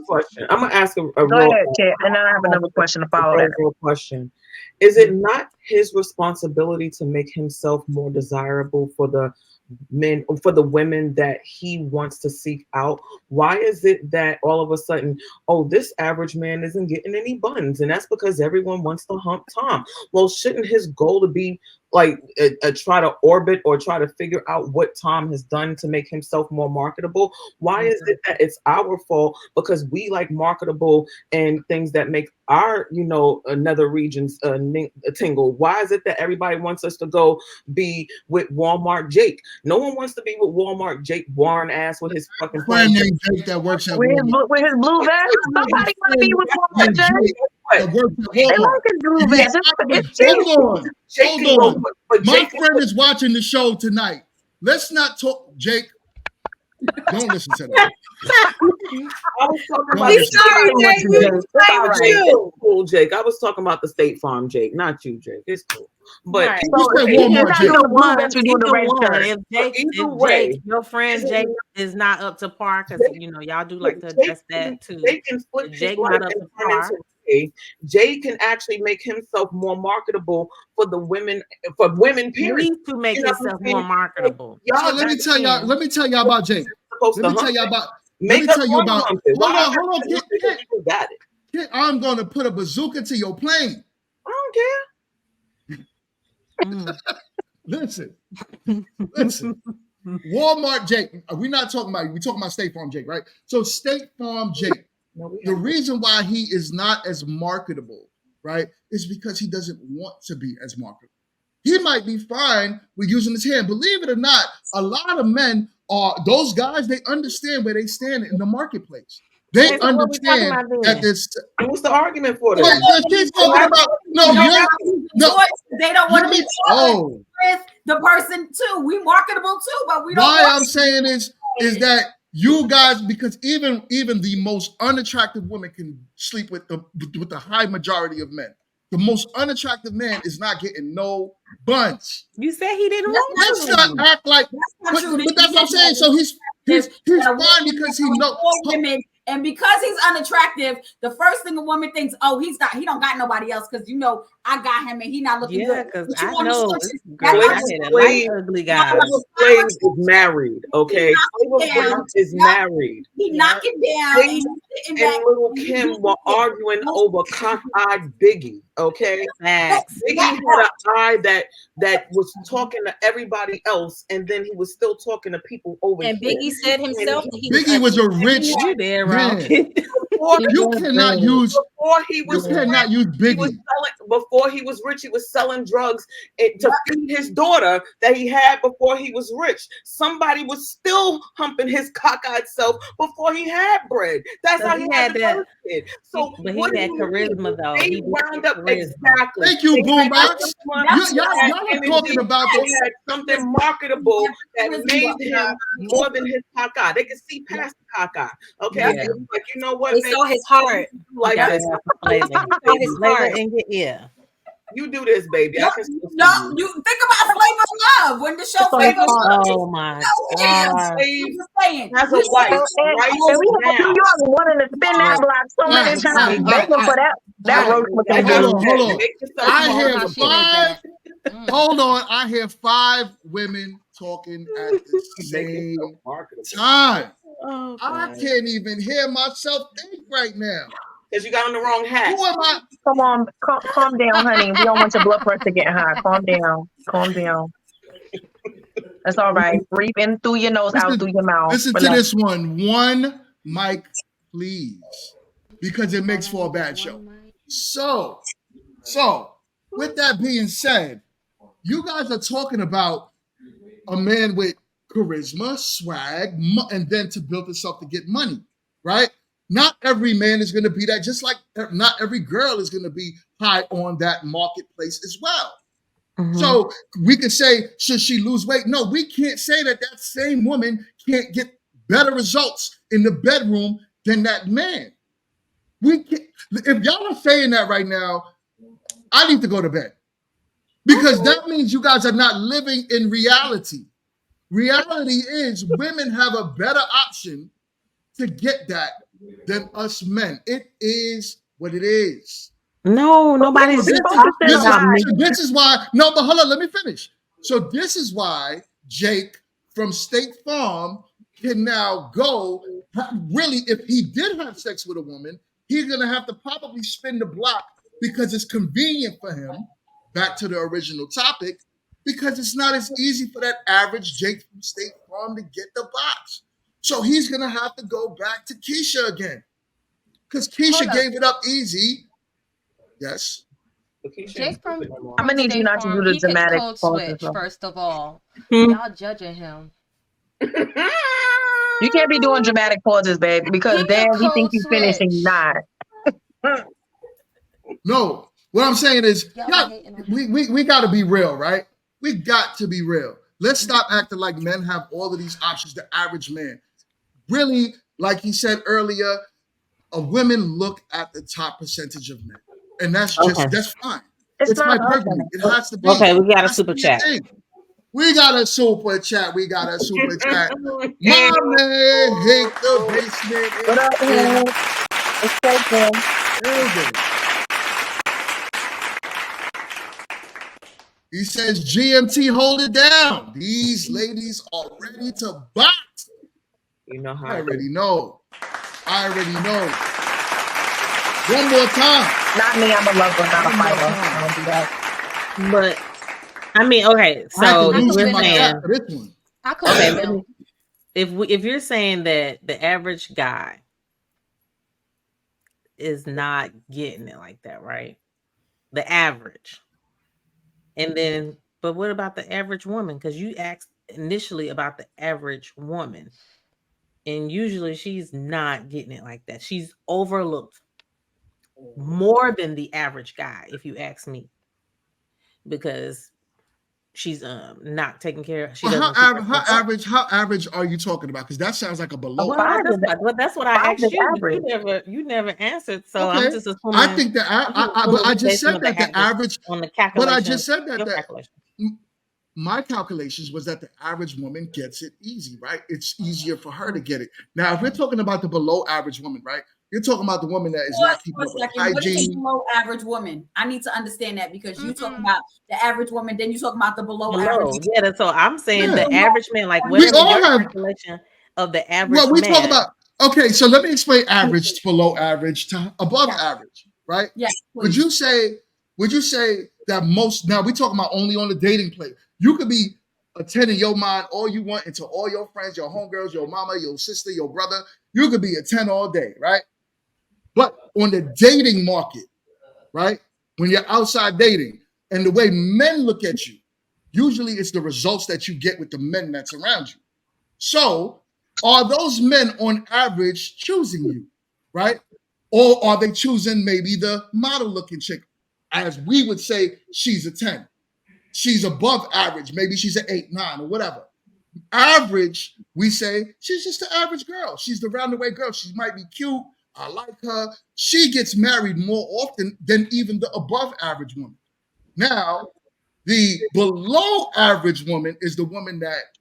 question. I'm gonna ask a Go real, ahead, Kit, and then I have another question to follow that. real question. Is it not his responsibility to make himself more desirable for the men, for the women that he wants to seek out? Why is it that all of a sudden, oh, this average man isn't getting any buns, and that's because everyone wants to hump Tom? Well, shouldn't his goal to be like try to orbit or try to figure out what Tom has done to make himself more marketable? Why is it that it's our fault because we like marketable and things that make our, another regions tingle? Why is it that everybody wants us to go be with Walmart Jake? No one wants to be with Walmart Jake Warren ass with his fucking friend named Jake that works at Walmart. With his blue vest. Somebody want to be with Walmart Jake. That works at They Walmart. like his blue vest. Hold on. My friend is watching the show tonight. Let's not talk, Jake. Don't listen to that. I was talking about cool, Jake. I was talking about the State Farm Jake, not you, Jake. It's cool. But right. Walmart Jake. If Jake, your friend Jake is not up to par, because y'all do like to address that too. Jake not up to par. Jay can actually make himself more marketable for the women, period. He needs to make himself more marketable. So let me tell y'all about Jake. Hold on. Kid, I'm gonna put a bazooka to your plane. I don't care. Listen. Walmart Jake. We're not talking about you. We're talking about State Farm Jake, right? So State Farm Jake. The reason why he is not as marketable, right, is because he doesn't want to be as marketable. He might be fine with using his hand. Believe it or not, a lot of men are those guys. They understand where they stand in the marketplace. They understand that this. What's the argument for this? She's talking about they don't want to be with the person too. We marketable too, but we don't. Why I'm saying is that you guys, because even the most unattractive women can sleep with the high majority of men. The most unattractive man is not getting no buns. You said he didn't want to. Let's not act like. But that's what I'm saying. So he's fine because he knows women. And because he's unattractive, the first thing a woman thinks, oh, he don't got nobody else because I got him and he not looking good. Because I know ugly guy. Slave is married, okay? Is married. He knocking down. And little Kim were arguing over cock-eyed Biggie, okay? Biggie had an eye that was talking to everybody else, and then he was still talking to people over and here. Biggie said himself that Biggie was a rich man. You cannot use Biggie. Before he was rich, he was selling drugs to feed his daughter that he had before he was rich. Somebody was still humping his cockeyed self before he had bread. That's how he had that. So, but he had charisma, though. He wound up exactly. Thank you, Boombox. Y'all are talking about had something marketable that made him more than his cockeye. They could see past the cockeye. Okay, like you know what? They saw his heart. Like his heart in your ear. You do this, baby. You think about Flavor of Love when the show Flavor of Love. Oh my God! That's a wife. You are wanting to spin that block so many times. Begging for that roast. Hold on. I hear 5 women talking at the same time. Oh, I can't even hear myself think right now. Because you got on the wrong hat. Who am I? Come on, calm down, honey. We don't want your blood pressure getting high. Calm down. That's all right. Breathe in through your nose, out through your mouth. Listen to this one. One mic, please. Because it makes for a bad show. So, with that being said, you guys are talking about a man with charisma, swag, and then to build himself to get money, right? Not every man is going to be that, just like not every girl is going to be high on that marketplace as well. Mm-hmm. So we could say, should she lose weight? No, we can't say that same woman can't get better results in the bedroom than that man. We can't. If y'all are saying that right now, I need to go to bed. Because that means you guys are not living in reality. Reality is women have a better option to get that than us men. It is what it is. No, nobody's This talking about me. is why. No, but hold on. Let me finish. So this is why Jake from State Farm can now go. Really, if he did have sex with a woman, he's gonna have to probably spin the block because it's convenient for him. Back to the original topic, because it's not as easy for that average Jake from State Farm to get the box. So he's gonna have to go back to Keisha again, because Keisha gave it up easy. Yes. Jake from I'm gonna need you not to do the he can dramatic code pauses. switch, first of all. Y'all judging him. You can't be doing dramatic pauses, babe, because then we think you finished and you're not. No, what I'm saying is, we got to be real, right? We got to be real. Let's stop acting like men have all of these options. The average man, really, like he said earlier, women look at the top percentage of men, and that's just that's fine. It's hyperbole. It has to be. Okay, we got a super chat. We got a super chat. We got a super chat. Mommy hate the basement. What up, man? He says, GMT, hold it down. These ladies are ready to box. You know how I already know. One more time. Not me, I'm a lover, not a fighter. I don't do that. But I mean, okay, so we're saying for this one. Okay, if you're saying that the average guy is not getting it like that, right? The average. And then, but what about the average woman? Because you asked initially about the average woman. And usually she's not getting it like that. She's overlooked more than the average guy, if you ask me. Because she's not taking care of. How average are you talking about? Because that sounds like a below. Well, that's what I asked you. You never answered. So okay. I'm just assuming. I think that but I just said that the average on the calculation. But I just said that my calculations was that the average woman gets it easy, right? It's easier for her to get it. Now, if we're talking about the below average woman, right? You're talking about the woman that is not keeping up with hygiene. What is a below average woman? I need to understand that, because you talking about the average woman, then you talking about the below average. Yeah, so I'm saying the average man, like whatever your calculation of the average man. Well, we talk about, okay, so let me explain average to below average to above average, right? Yes. Would you say that most, now we talking about only on the dating plate. You could be a 10 in your mind all you want, and to all your friends, your homegirls, your mama, your sister, your brother, you could be a 10 all day, right? But on the dating market, right? When you're outside dating, and the way men look at you, usually it's the results that you get with the men that's around you. So are those men on average choosing you, right? Or are they choosing maybe the model looking chick? As we would say, she's a 10. She's above average. Maybe she's an 8, 9, or whatever. Average, we say, she's just an average girl. She's the roundabout girl. She might be cute. I like her. She gets married more often than even the above average woman. Now, the below average woman is the woman that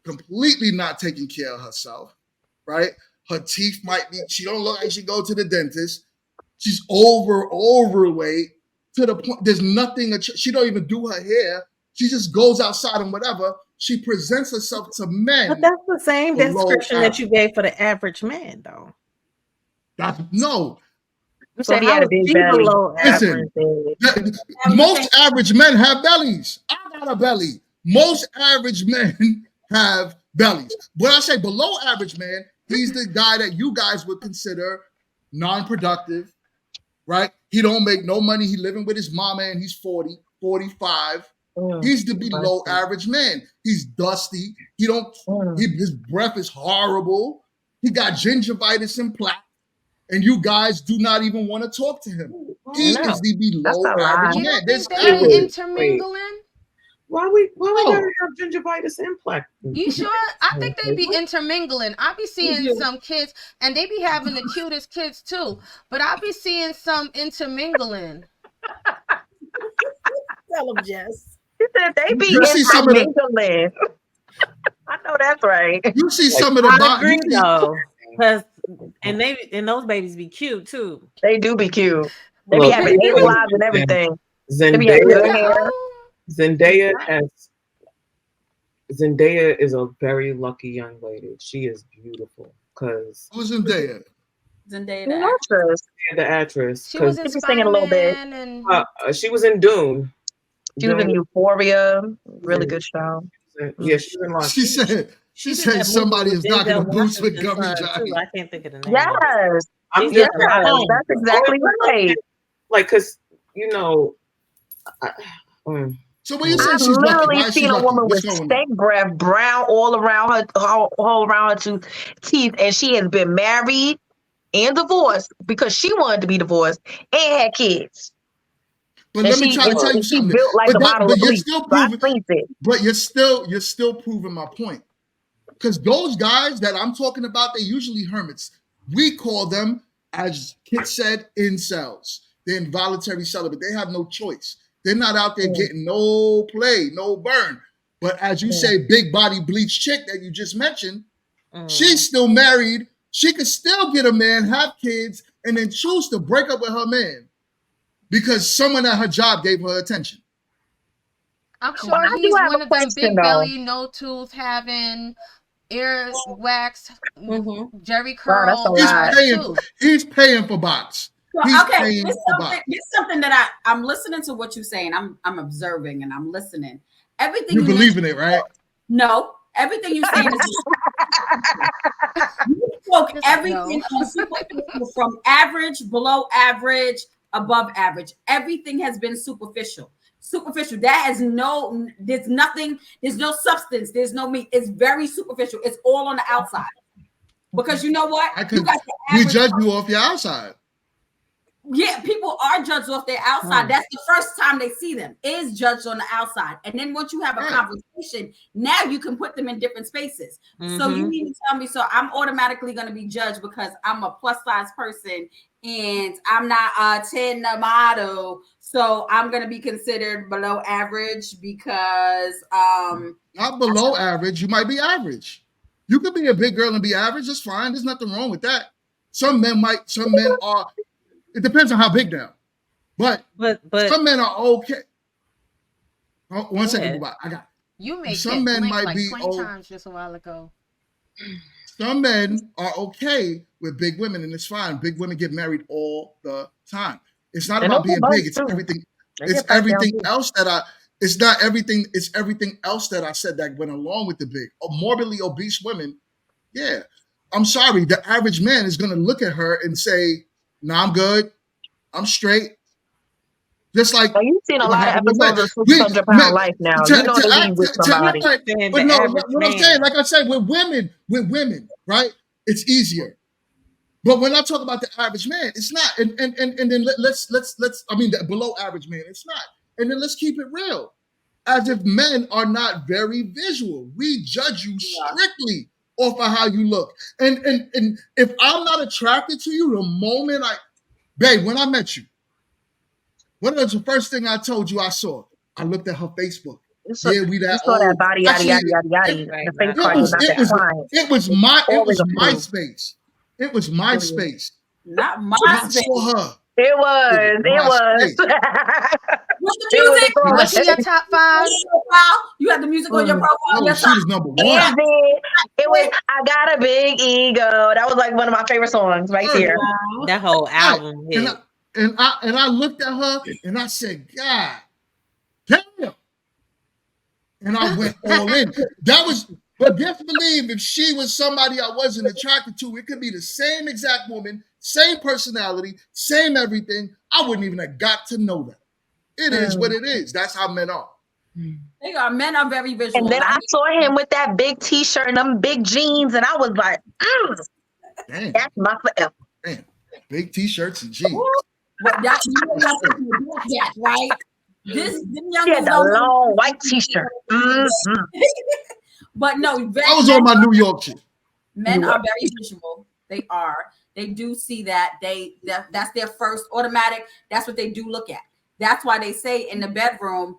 completely not taking care of herself, right? Her teeth might be, she don't look like she go to the dentist. She's overweight to the point, there's nothing, she don't even do her hair. She just goes outside and whatever. She presents herself to men. But that's the same description that you gave for the average man, though. No. You said he had a big belly. Listen, most average men have bellies. I got a belly. Most average men have bellies. When I say below average man, he's the guy that you guys would consider non-productive, right? He don't make no money. He living with his mama and he's 40, 45. He's the below average man. He's dusty. His breath is horrible. He got gingivitis and plaque. And you guys do not even want to talk to him. He is the below average man. You don't think they be intermingling? Why we gotta have gingivitis and plaque? You sure? I think they be intermingling. I be seeing some kids, and they be having the cutest kids too. But I be seeing some intermingling. Tell them, Jess. She said they be intermingling. I know that's right. You see some of the I agree, though, because and those babies be cute too. They do be cute. They be Look, having hair listen, lives and everything. They be having Zendaya, good hair. Zendaya has Zendaya is a very lucky young lady. She is beautiful because Who's in there? Zendaya, Who the knows actress. this? the actress, She was because in She be singing a little bit. Spider-Man and she was in Dune. She was in Dune, Euphoria. Really good show. yeah, she was in lots. She did said that movie somebody with is knocking the Denzel boots with Washington's gummy son too. Johnny. I can't think of the name of it. Yes, I'm She's just in a lot of that's them. exactly right. like, because you know, I, um, So when you I've say she's lucky, literally why is she seen a lucky? woman What's with going on? steak breath, brown all around her, all around her teeth, and she has been married and divorced because she wanted to be divorced and had kids. But And let me she try to and tell you she something. built like a bottle But of you're bleach. still So I proving. seen it. But you're still proving my point. Because those guys that I'm talking about, they usually hermits. We call them, as Kit said, incels. They're involuntary celibate. They have no choice. They're not out there getting no play, no burn. But as you say, big body bleach chick that you just mentioned, she's still married. She could still get a man, have kids, and then choose to break up with her man because someone at her job gave her attention. I'm But sure I do he's have one a of them question big though. belly, no tools having ear wax, Jerry Wow, that's a curl He's lot. guys paying. too. He's paying for box. So, He's okay, paying for box. it's something that I'm listening to what you're saying. I'm observing and I'm listening. Everything You you believe in mentioned, it, right? no, everything you're saying is you spoke Just everything no. on superficial from average, below average, above average. Everything has been superficial. Superficial. That has there's nothing, there's no substance, there's no meat. It's very superficial. It's all on the outside. Because you know what? You got the We average judge person. you off your outside. Yeah, people are judged off their outside. That's the first time they see them, is judged on the outside. And then once you have a conversation, now you can put them in different spaces. So you need to tell me, so I'm automatically going to be judged because I'm a plus size person and I'm not a 10 model. So I'm going to be considered below average because Not below average. You might be average. You could be a big girl and be average. That's fine. There's nothing wrong with that. Some men are. It depends on how big they are. But some men are okay. Oh, one second, Bye. I got it. You made Some Kit men blink might like be 20 times just a while ago. Some men are okay with big women, and it's fine. Big women get married all the time. It's not about being big. It's everything. It's everything else that I. It's not everything. It's everything else that I said that went along with the big. Morbidly obese women. Yeah, I'm sorry. The average man is going to look at her and say, "Nah, I'm good. I'm straight." Just like you've seen a what lot of happened with men. episodes of 600-pound life now. You know that he's with somebody. But no, what I'm saying, like I said, with women, right? It's easier. But when I talk about the average man, it's not. And then let's I mean the below average man, it's not. And then let's keep it real. As if men are not very visual. We judge you strictly off of how you look. And if I'm not attracted to you the moment babe, when I met you, what was the first thing I told you I saw? I looked at her Facebook. We that saw that old. body, Actually, yada, yada, yada, yada. The face card is not that client. it was MySpace. It was MySpace. Not I MySpace. saw her. It was. What's the music? What's in your top 5? You have the music on your profile. Oh, she was number one. It was I Got a Big Ego. That was like one of my favorite songs right there. That whole album hit. And I looked at her and I said, God damn. And I went all in. But best believe if she was somebody I wasn't attracted to, it could be the same exact woman, same personality, same everything. I wouldn't even have got to know that. It is what it is. That's how men are. They are. Men are very visual. And then I saw him with that big t-shirt and them big jeans, and I was like, that's my forever. Damn. Big t-shirts and jeans. Well, that, right? Them young had the long white t-shirt. But no, I was on my New York shit. Men are very visual. They are. They do see that. That's their first automatic. That's what they do look at. That's why they say in the bedroom,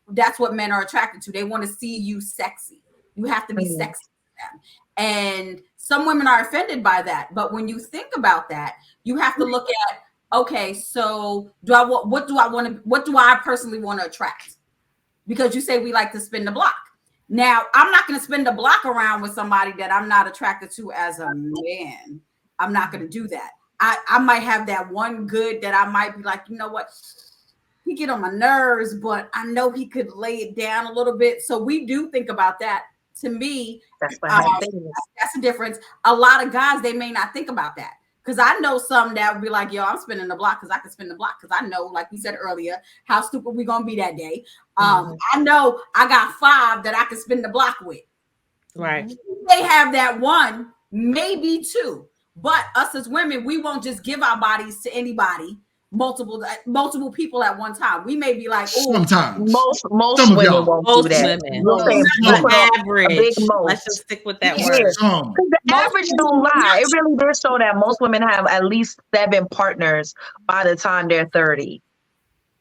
that's what men are attracted to. They want to see you sexy. You have to be sexy to them. And Some women are offended by that. But when you think about that, you have to look at, okay, so what do I personally want to attract? Because you say we like to spin the block. Now, I'm not going to spin the block around with somebody that I'm not attracted to as a man. I'm not going to do that. I might have that one good that I might be like, you know what? He get on my nerves, but I know he could lay it down a little bit. So we do think about that. To me, that's the difference. A lot of guys, they may not think about that. Because I know some that would be like, yo, I'm spinning the block because I can spin the block. Because I know, like we said earlier, how stupid we're going to be that day. I know I got 5 that I can spin the block with. Right. They have that 1, maybe 2. But us as women, we won't just give our bodies to anybody, multiple people at one time. We may be like, oh, sometimes most some women of won't most do that. Women. We'll say average. Let's just stick with that word. The average don't lie. It really does show that most women have at least 7 partners by the time they're 30.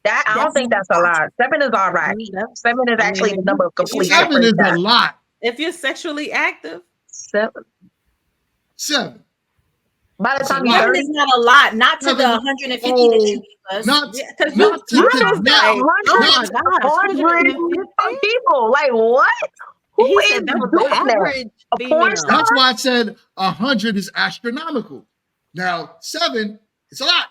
That I don't think that's a lot. 7 is all right. 7 is actually the number of complete. 7 is a lot. If you're sexually active, 7. By the time you're 30, is not a lot. Not to the 150 that you gave us. Not to people. Like what? Who is doing average? A porn star? That's why I said 100 is astronomical. Now 7, it's a lot.